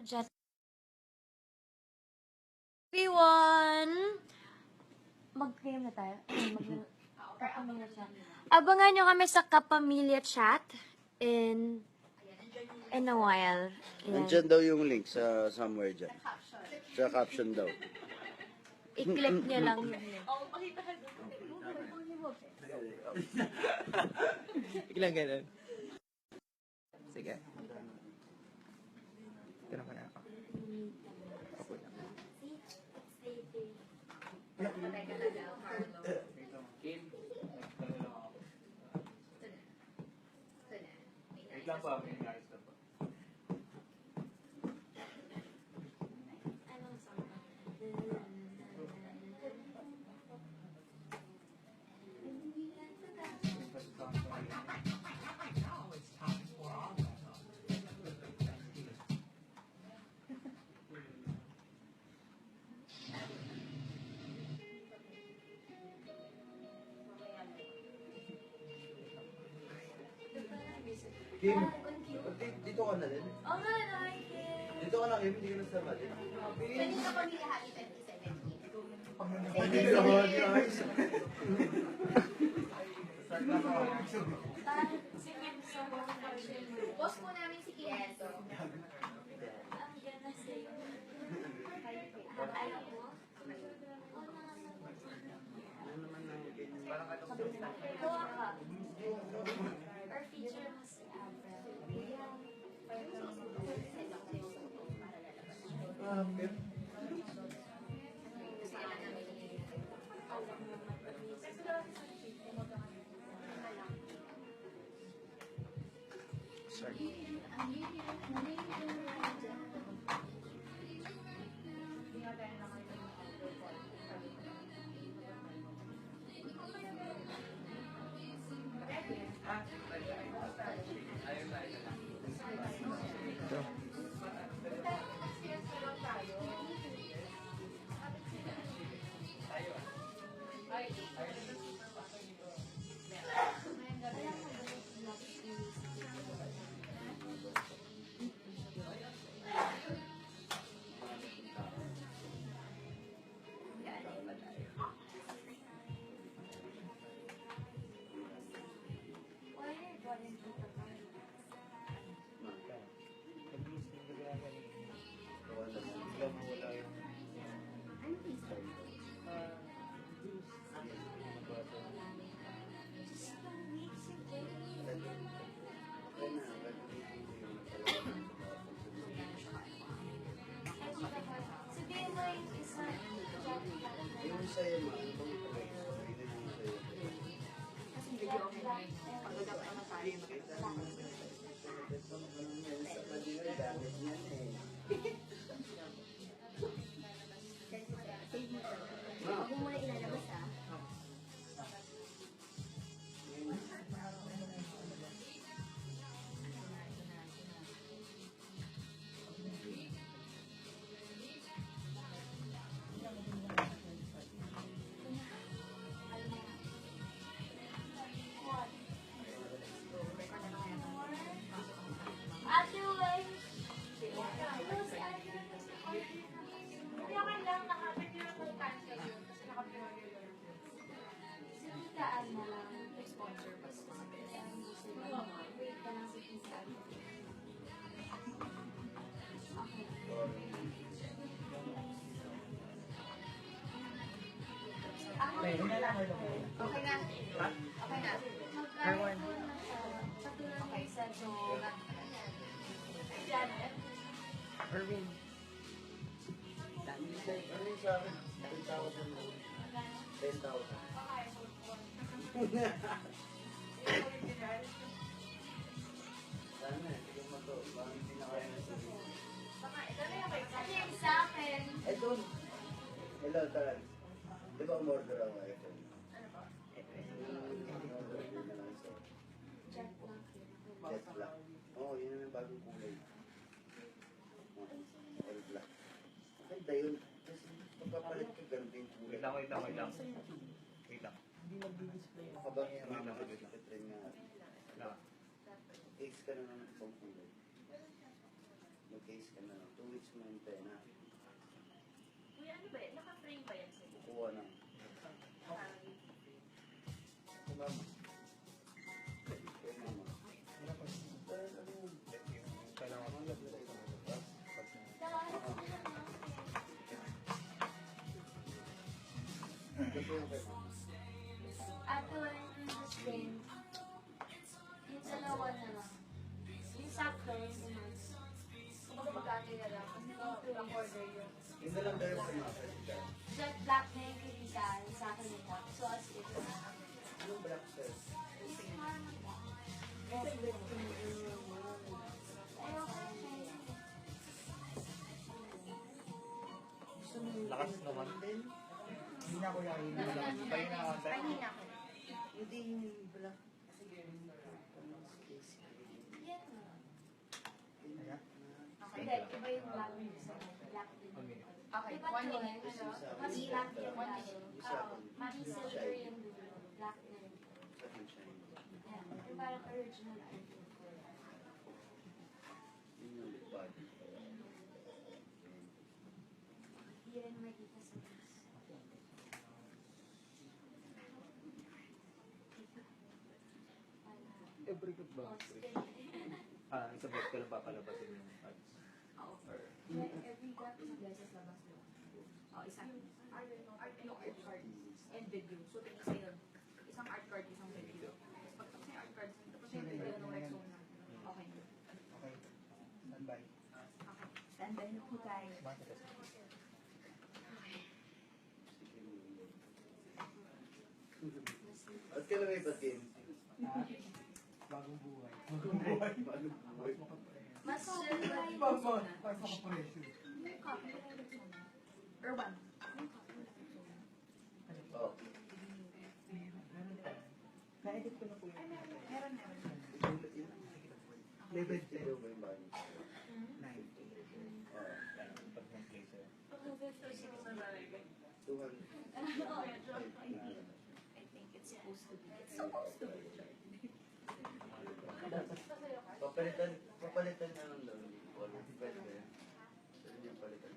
Jet. Everyone! Mag-game na tayo. Kapamilya chat. Abangan nyo kami sa Kapamilya chat in a while. Nandiyan daw yung link sa somewhere dyan. Sa caption daw. I-click nyo lang yun. Ilang ganun. Sige. Ito naman ako. Ako lang. Kim. Wait lang pa, may nais na pa. Kim, dito ka na din. Oo nga, nakikita. Dito ka na, Kim. Hindi ka na sa mali. Kanina pamilya Happy 2017. Hindi ka mali, guys. Boss po namin si Kim. Yes. I'm gonna say. Alam mo? Gawa ka. Or feature mo si Abra. Ito. Why are you going to the car? Just 2 weeks ago. Sabihin mo yung isa. Yung sa'yo, ma. Ibang tuloy. Yung sa'yo. Sa kanila, gamit niyan eh. Huwag mo muna ilalabas ah. Ate Way! Hindi okay lang, nakapagpiro ko cancel yun kasi nakapiro yun. Sikitaan na lang. Sponsor pa sa mga wait ka lang sa kisan. Ako Okay na lang. Okay na. Okay na. mag-drive ko na siya. Okay, sa Joga. Janet? Erwin. Ano yung sa akin? 10,000 mo. 10,000. Sana, hindi mo to. Baka hindi na kaya na sabihin. Ano yung sa akin? Eh, doon. Hello, Taran. Di ba umorder ako iPhone? Umorder ko na lang sa Jet lang. Jet Black. Oo, yun na yung bagong kulay. All black. Maganda yun. Kasi pagpapalit ka, ganun din yung kulay. Wait lang. Wait lang. Makabang yung mga nakikitrin nga. Lang. X ka na ng ibang kulay. case ka na. 2 weeks mo yung pena. Uy, ano ba yan? Naka-frame ba yan sa'yo? Kukuha na. Mama. Kay mama. Dahil ano yun? Kailangan ko lang. Ito yung kay mama. Ato, yung Justin, yung dalawa na lang. Yung sakto, yung umas. Kung magkano na lang. Kasi ito yung order yun. Yun na lang tayo kay mama. Jet black na yung kaibigan sa akin nito. So, as it. Anong black sir? Lakas naman. Then, Hindi na ako yari. Tayo na konti. Kanina ko. hindi yung black. Kaya? Hindi, iba yung black na isa. Black din. Okay, Diba 1 to, minute. ano, mas black yung One black. minute. Oo, mami silver yung dulo. Black na yun. Yan. Yung parang original item. Yun yung bad. Hindi rin makita sa mas. Every good ba? Sa bed ko lang papalabasin yung cards. Oo. Every got Isang beses labas mo. Oh, isang art card and video. So, tingin sa'yo, isang art card, isang video. Tapos pagtapos yung art card, tapos yung video ng Rexona. Okay. Okay. Standby. Okay. Standby na po tayo. At kailan may patin? Bagong buhay. Bagong buhay. Mas silver yung Corporation. May copy ng Rexona. Or one. Oh. Na-edit ko na po yun. Meron. Level Sino ba yung bago? 9. Pag mag-play sa'yo. 200. I think it's supposed to be. It's supposed to be. Papalitan na lang daw. Pwede ba yan? Pwede niya palitan.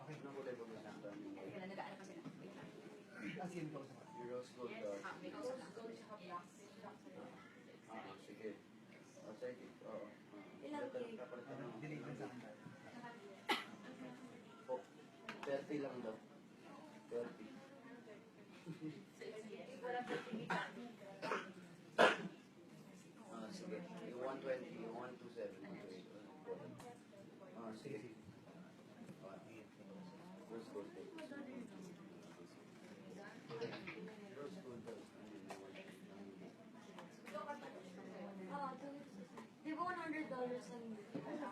Okay. Anong kulay ba gusto ng dami? Kaya nag-aano pa sila. Wait lang. As in, ko sa Yung rose gold daw. May kausap lang. Sige. Sige. Oo. Ilang cake? Papalitan na lang. delete na sa akin. Oh, 30 lang daw. 30. Sige. Yung 120, yung 127. Sige. Rose gold daw. Rose gold daw. Oo, di ba $100 ang Okay na.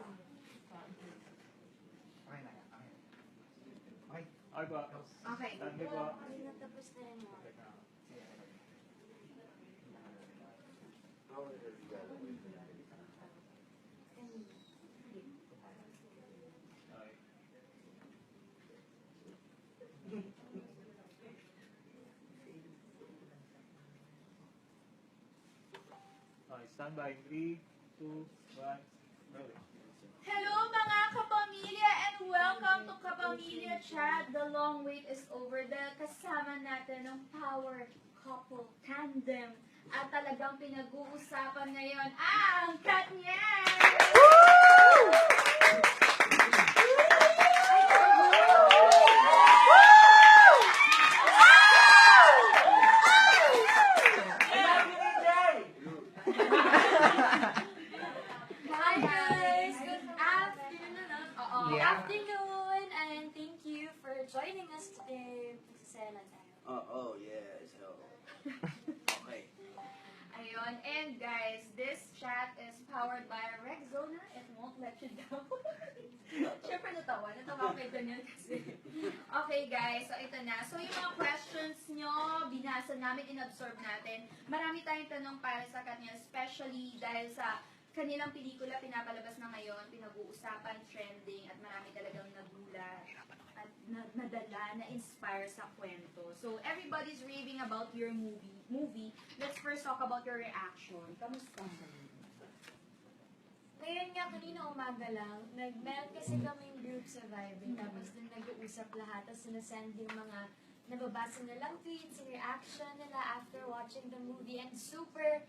Okay. Ay ba? Okay. Sabi ko, Ay, natapos na rin mo. How is it regalo? ay. Okay, stand by. 3, 2, 1, go. Hello mga kapamilya and welcome to Kapamilya Chat. The long wait is over. Dahil kasama natin ng power couple tandem. At talagang pinag-uusapan ngayon ang Katniel! Hi guys! Good afternoon! Good Yeah. afternoon! And thank you for joining us today. Magsasaya tayo. Oh, yes. Okay. Ayun. And guys, this chat is powered by Rexona. It won't let you down. Siyempre natawa ko kay Daniel kasi. Okay guys, so ito na. So yung mga questions nyo, binasa namin, inabsorb natin. Marami tayong tanong para sa kanya, especially dahil sa kanilang pelikula pinapalabas na ngayon, pinag-uusapan, trending, at marami talagang nagulat at nadala, na-inspire sa kwento. So, everybody's raving about your movie. Let's first talk about your reaction. Kamusta? Ngayon nga, kanina umaga lang, meron kasi kaming group sa Viber, tapos dun nag-uusap lahat, tapos sinasend yung mga nababasa nilang tweets, yung reaction nila after watching the movie, and super,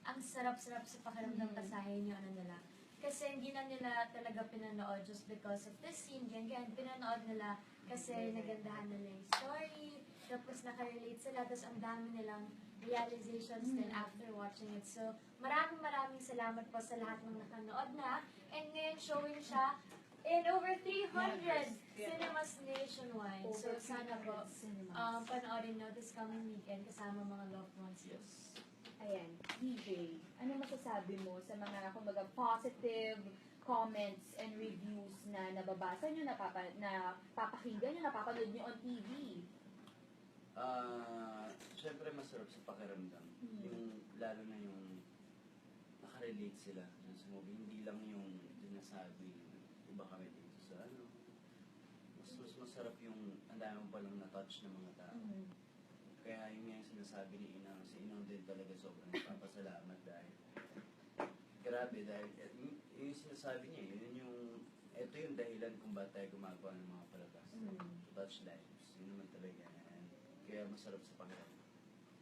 ang sarap-sarap sa pakiramdam basahin yung ano nila. Kasi hindi na nila talaga pinanood just because of the scene, ganyan, pinanood nila kasi nagandahan nila yung story, tapos nakarelate sila, tapos ang dami nilang realizations din after watching it. So, maraming salamat po sa lahat ng nakanood na. And ngayon, showing siya in over 300 cinemas nationwide. So, sana po, panoorin nyo this coming weekend kasama mga loved ones. Yes. Ayan, DJ, ano masasabi mo sa mga, kumbaga, positive comments and reviews na nababasa nyo, napapakinggan nyo, napapanood nyo on TV? Siyempre masarap sa pakiramdam. Yung, lalo na yung nakarelate sila dun sa movie. Hindi lang yung sinasabi, iba kami dito sa ano. Mas masarap yung, ang dami mo palang na-touch ng mga tao. Kaya yun nga yung sinasabi ni Inang. Si Inang din talaga sobrang nagpapasalamat dahil grabe dahil yung sinasabi niya, yun yung, ito yung dahilan kung ba't tayo gumagawa ng mga palabas. To touch lives. Yun naman talaga. And kaya masarap sa pakiramdam.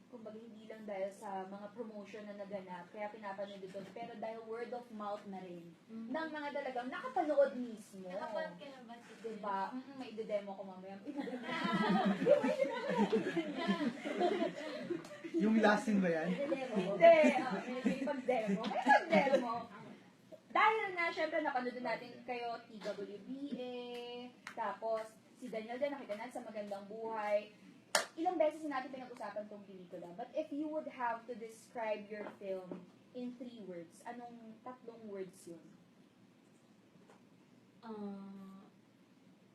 Kumbaga, hindi lang dahil sa mga promotion na naganap, kaya pinapanood ito, pero dahil word of mouth na rin, ng mga talagang nakapanood mismo. Nakapanood ka na ba? Diba? May ide-demo ko mamaya. Yung last scene ba yan? Hindi. May pag-demo. May pag-demo. Dahil na, syempre, napanood natin kayo, TWBA, tapos si Daniel din, nakita natin sa Magandang Buhay. Ilang beses na natin pinag-usapan tong pelikula. But if you would have to describe your film in 3 words, anong 3 words yun?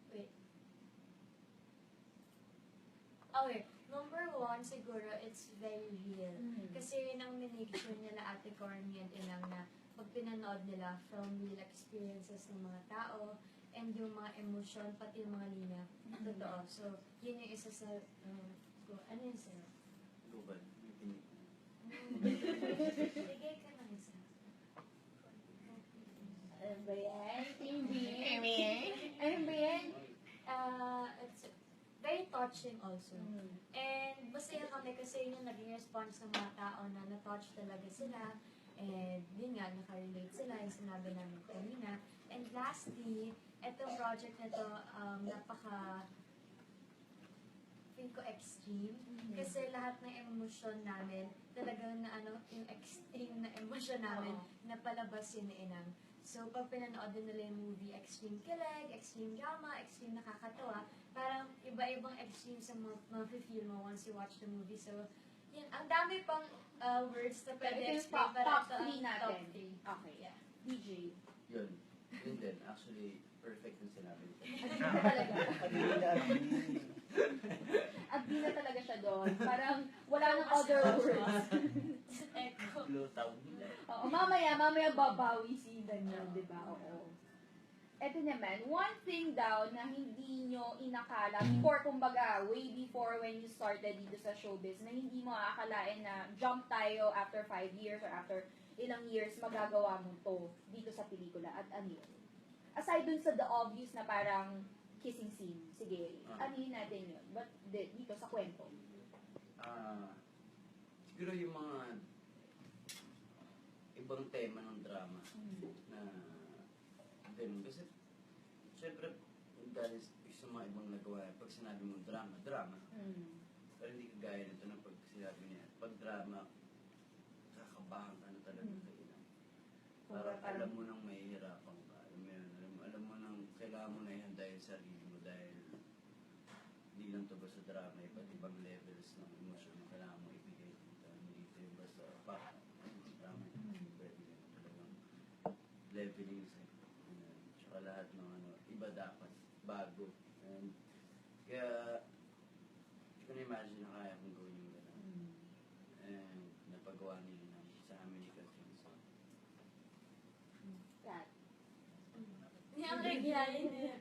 Wait. Okay. Number 1, siguro, it's very real. Kasi yun ang minake sure nila Ate Corny and Inang na pag pinanood nila from real experiences ng mga tao and yung mga emosyon, pati yung mga linya. Totoo. So, yun yung isa sa, ano yun sa'yo? Global. May pinik. Bigay ka ng isa. Ano ba yan? Ano ba yan? It's very touching also. And masaya kami kasi yun yung naging response ng mga tao na na-touch talaga sila. And yun nga, nakarelate sila yung sinabi namin kanina. And lastly, etong project na to, feel ko extreme. Kasi lahat ng emosyon namin, talagang na yung extreme na emosyon namin, napalabas yun ni Inang. So, pag pinanood din nila yung movie, extreme kilig, extreme drama, extreme nakakatawa, parang iba-ibang extreme sa ma-feel mo once you watch the movie. So, yun, ang dami pang words na pwede explain, pero top ito ang 3 natin. top 3. Okay. Yeah. DJ. Yun. Yun din. Actually, perfect yung sinabi niya. Talaga. Agdi na talaga siya doon. Parang wala nang other words. Echo. Lutaw. Oo, mamaya babawi si Daniel, di ba? Oo. Eto naman, one thing daw na hindi nyo inakala before, kumbaga, way before when you started dito sa showbiz, na hindi mo aakalain na jump tayo after 5 years or after ilang years, magagawa mo to dito sa pelikula. At ano yun? Aside dun sa the obvious na parang kissing scene, sige, anuhin natin yun. But dito sa kwento. Siguro yung mga ibang tema ng drama na ganun. Kasi, syempre, dahil sa mga ibang nagawa, pag sinabi mo drama. Pero hindi kagaya nito na pag sinabi niya, pag drama, kakabahan ka na talaga sa ilang. Para alam mo nang mahihirapan ka. Alam mo nang kailangan mo na ihanda yung sarili mo dahil hindi lang to basta drama, iba't ibang levels ng emosyon na kailangan mo ibigay dito. Hindi ito yung basta drama. Pwede yun talagang leveling sa tsaka lahat ng iba dapat bago. And kaya hindi ko na-imagine na kaya kong gawin yung gano'n. And napagawa nila sa amin ni Catherine. Kat. Hindi ako nagyayin eh.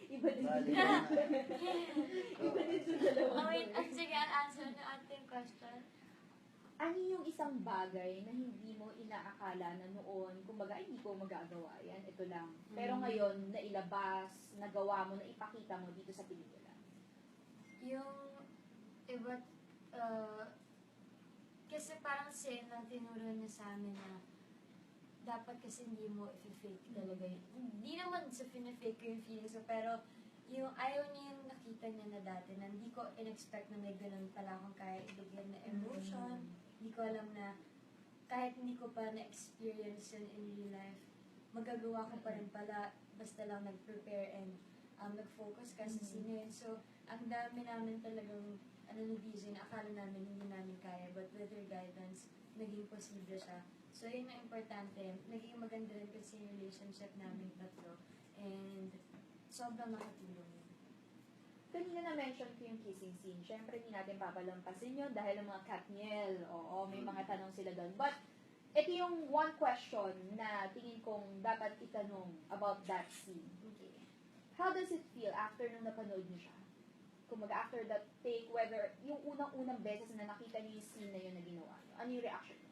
Iba din. Bali Iba na. din sa dalawa. Wait, sige, I'll answer the ating question. ano yung isang bagay na hindi mo inaakala na noon, kumbaga, hindi ko magagawa yan, ito lang. Pero ngayon, nailabas, nagawa mo, naipakita mo dito sa pelikula. Yung iba, kasi parang sin lang tinuro niya sa amin na dapat kasi hindi mo i-fake talaga yun. Hindi naman sa fake ko yung feelings ko, pero yung ayaw niya yung nakita niya na dati na hindi ko in-expect na may ganun pala akong kaya ibigay na emotion. Hindi ko alam na kahit hindi ko pa na-experience yun in real life, magagawa ko pa rin pala basta lang nag-prepare and nag-focus kasi sino yun. So, ang dami namin talagang ni Disney na akala namin hindi namin kaya, but with her guidance, naging posible siya. So, yun ang importante. Naging maganda rin kasi yung relationship namin tatlo. And, sobrang nakatulong yun. Kanina na-mention ko yung kissing scene. Siyempre, hindi natin papalampasin yun dahil ang mga Katniel, oo, may mga tanong sila doon. But, ito yung one question na tingin kong dapat itanong about that scene. Okay. How does it feel after nung napanood niyo siya? Kumbaga, after that take, whether yung unang-unang beses na nakita niyo yung scene na yun na ginawa niyo, ano yung reaction niyo?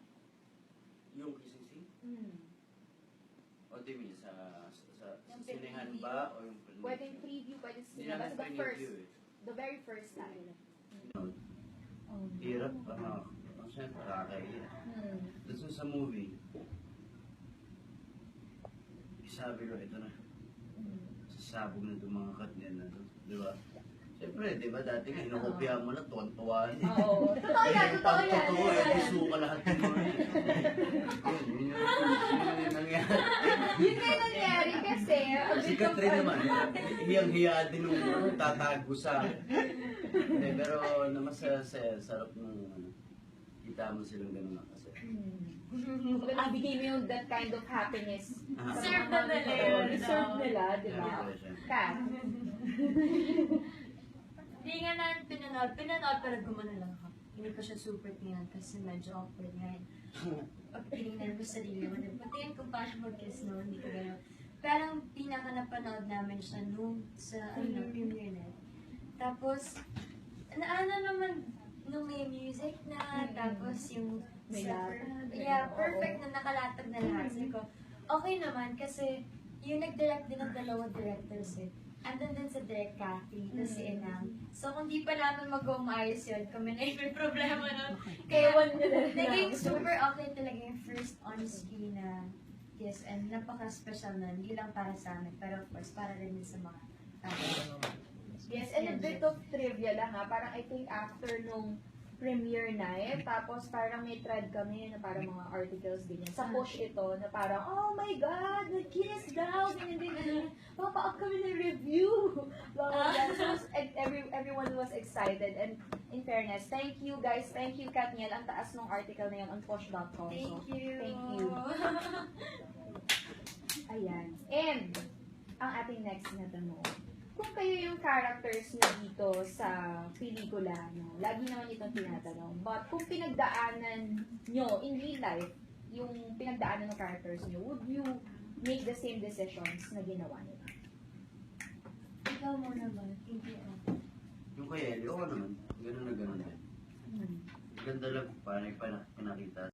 Yung kissing scene? O di mean, sa Yung sinehan preview. ba o yung preview? Pwedeng preview, pwedeng Hindi scene. namin Basta the first, preview eh. the very first time. Hirap, siyempre nakakaiyak. Doon sa movie, sabi ko, ito na. Sasabog na itong mga Katniel na to. Di ba? Siyempre, di ba, dati nga, inukopya mo na, tuwan-tuwan. Oo. Totoo yan, totoo yan. Totoo, isuka lahat ng mga yun yung nangyari. Yun na yung nangyari kasi, Si Catherine naman, hiyang-hiya din nung tatago sa akin. Hindi, pero naman sarap nung kita mo silang ganun na kasi. ibigay mo yung that kind of happiness. sa Deserve mga na nila tao. yun. Deserve nila, di ba? Siyempre, siyempre. Kat? Hindi nga namin pinanood pero gumano lang ako. Hindi ko siya super tingnan kasi medyo awkward nga yun. Pag tinignan mo sa sarili mo, patingin ko pa siya mag-kiss no, hindi ko gano'n. Pero ang pinaka napanood namin siya nung sa premiere night. Tapos, ano naman, nung may music na, tapos yung May super, latag. yeah, perfect na nakalatag na lahat. Sabi ko, okay naman kasi yung nag-direct din ng dalawang directors eh. Andun din sa direct Cathy, tapos si Enang. So kung di pa namin mag-umayos yun, kami na yung may problema nun. Kaya naging super okay talaga yung first on-screen na kiss and napaka-special nun. Hindi lang para sa amin, pero of course, para rin din sa mga tao. Yes, and a bit of trivia lang ha. Parang I think after nung premiere night, tapos parang may thread kami na parang mga articles ganyan. Sa push ito na parang, oh my God, nag-kiss daw, ganyan din. Papa-up kami ng review. Blah, blah, blah. So, everyone was excited. And in fairness, thank you guys. Thank you, Katniel. Ang taas ng article na yun on push.com. Thank you. Thank you. Ayan. And, ang ating next na tanong. Kung kayo yung characters niyo dito sa pelikula, no, lagi naman itong tinatanong, but kung pinagdaanan nyo in real life, yung pinagdaanan ng characters niyo, would you make the same decisions na ginawa nila? Ikaw muna ba? Hindi ako. Yung kaya, ako naman, gano'n na gano'n din. Ganda lang, parang pinakita